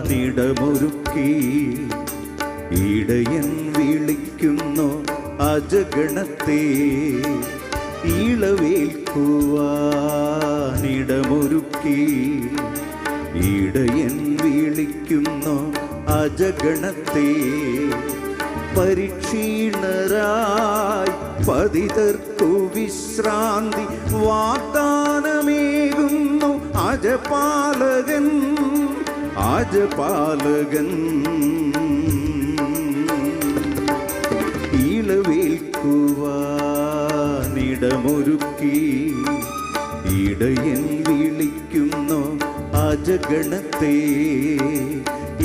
ഇളവേൽക്കുവാനിടമൊരുക്കി ഇടയൻ വിളിക്കുന്നു അജഗണത്തെ. ഇളവേൽക്കുവാനിടമൊരുക്കി ഇടയൻ വിളിക്കുന്നു അജഗണത്തെ. പരിക്ഷീണരായി പതിതർക്കു വിശ്രാന്തി വാഗ്ദാനമേകുന്നു അജപാലകൻ. അജപാലകൻ ഇളവേൽക്കുവാനിടമൊരുക്കി ഇടയൻ വിളിക്കുന്നു അജഗണത്തെ.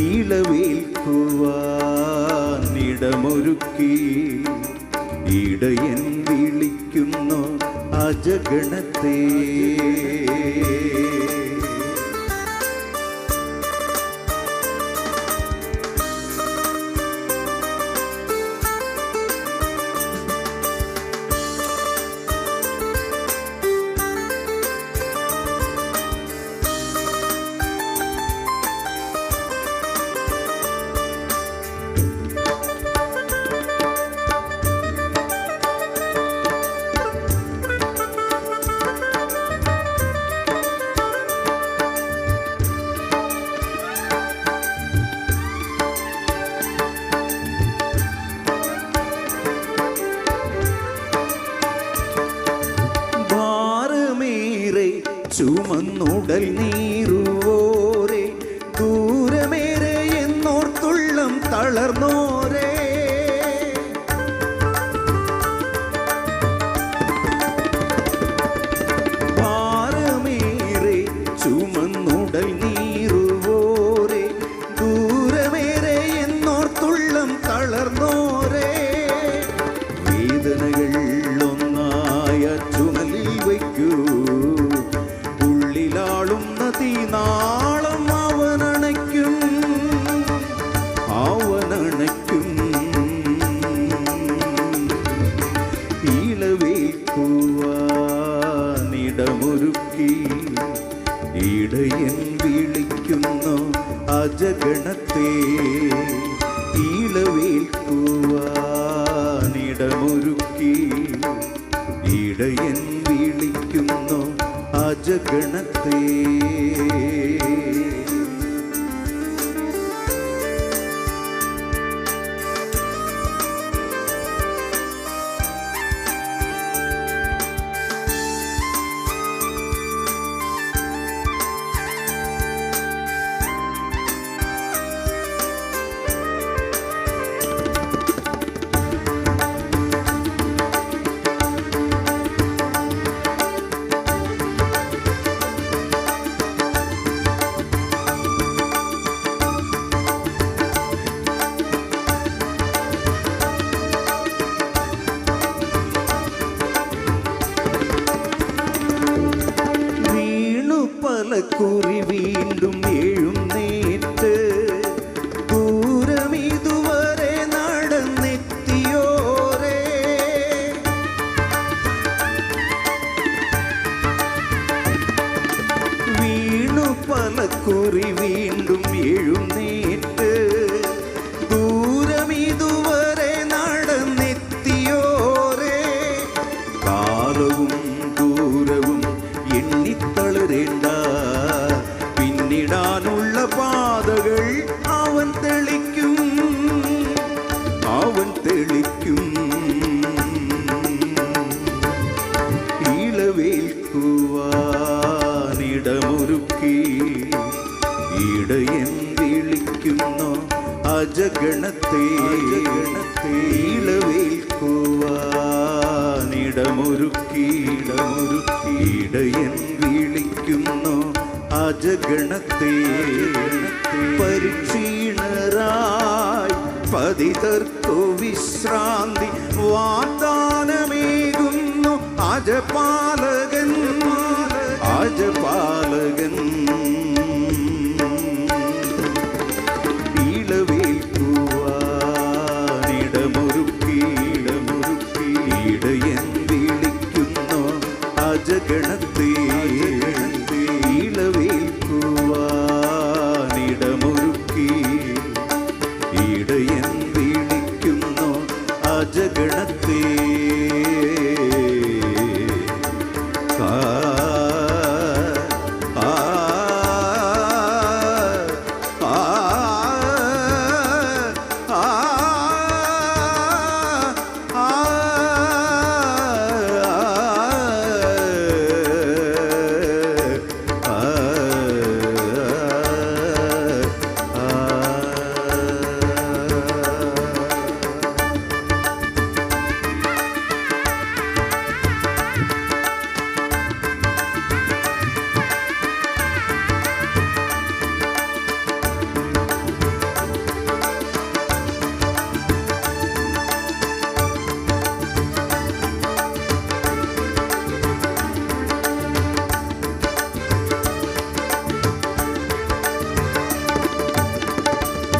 ഇളവേൽക്കുവാനിടമൊരുക്കി ഇടയൻ വിളിക്കുന്നു അജഗണത്തെ. ചുമന്നുടൽ നീറുവോരെ ദൂരമേറെ എന്നോർത്തുള്ളം തളർന്നോരേ. ഭാരമേറെ ചുമന്നുടൽ നീറുവോരെ ദൂരമേറെ എന്നോർത്തുള്ളം തളർന്നോരേ. വേദനകൾ ഒന്നായ ചുമലിൽ വയ്ക്കൂ. നാളം അവനണയ്ക്കും അവനണയ്ക്കും. ഇളവേൽക്കുവാനിടമൊരുക്കി ഇടയൻ വിളിക്കുന്നു അജഗണത്തെ. ഇളവേൽക്കുവാനിടമൊരുക്കി ഇടയൻ വിളിക്കുന്നു അജഗണത്തെ. കുറി വീണ്ടും എഴുന്നേറ്റ് ദൂരമിതുവരെ നടന്നെത്തിയോരേ. പലക്കുറി വീണ്ടും എഴുന്നേറ്റ് ദൂരമിതുവരെ നടന്നെത്തിയോരേ, കാലവും ദൂരവും എണ്ണിത്തളരേണ്ട, പിന്നിടാനുള്ള പാതകൾ അവൻ തെളിക്കും, അവൻ തെളിക്കും. ഇളവേൽക്കുവാനിടമൊരുക്കി ഇടയൻ വിളിക്കുന്നു അജഗണത്തെ, ഇളവേൽക്കുവാനിടമൊരുക്കി ഇടയൻ വിളിക്കുന്നു അജഗണത്തെ. പരിക്ഷീണരായി പതിതർക്കു വിശ്രാന്തി വാഗ്ദാനമേകുന്നു അജപാലകൻ, അജപാലകൻ. ഇളവേൽക്കുവാനിടമൊരുക്കി ഇടയൻ വിളിക്കുന്നു അജഗണത്തെ.